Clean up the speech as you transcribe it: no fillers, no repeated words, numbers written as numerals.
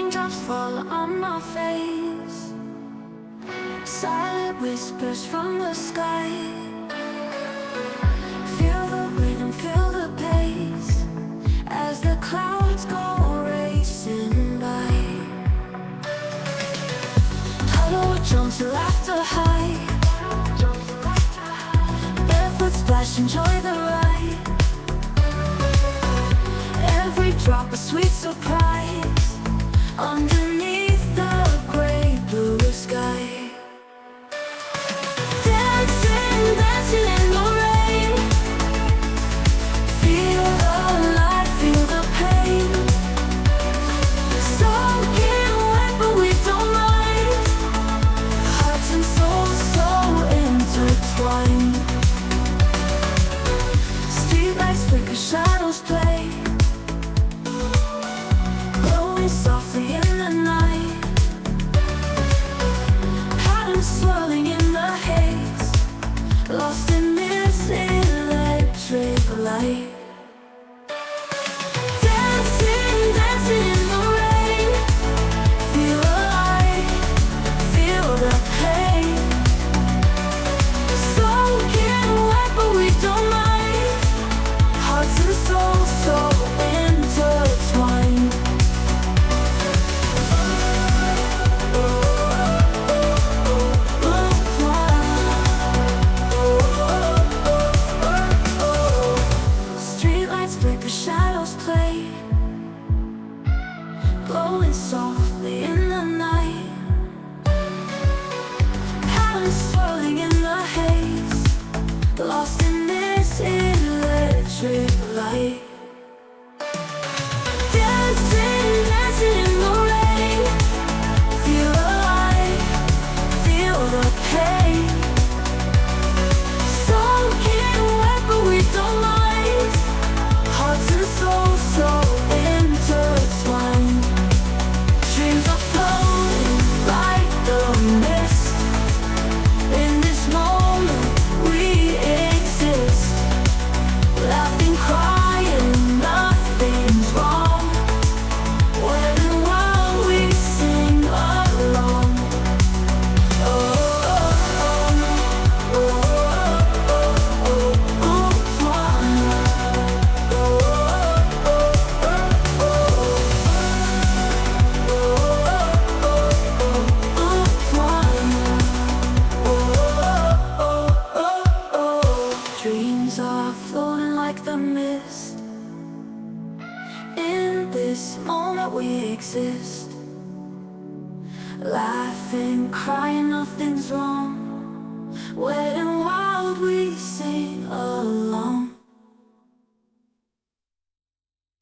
Raindrops fall on my face, silent whispers from the sky. Feel the rhythm, feel the pace, as the clouds go racing by. Huddle, jumps, laughter high, barefoot splash, enjoy the ride. Every drop a sweet surprise, underneath the gray blue sky. Dancing, dancing in the rain, feel the light, feel the pain. Soaking wet but we don't mind, hearts and souls so intertwined. Streetlights flicker, shadows play, softly in the night. Patterns swirling in the haze, lost in this electric light. Dancing, dancing in the rain, feel alive, feel the pain. Soaking wet but we don't mind, hearts and souls so intertwined. Flicker, shadows play, glowing softly in the night. Patterns swirling in the haze, lost in this electric light. Dancing, dancing in the rain, feel alive, feel the pain. Soaking wet but we don't mind, hearts and souls so intertwined. Dreams are floating like the mist. In this moment we exist, laughing, crying, nothing's wrong. When and while we sing along. Oh, oh, oh, oh, oh, oh, dreams are floating like the mist. In this moment we exist, laughing, crying, nothing's wrong. Wet and wild we sing along.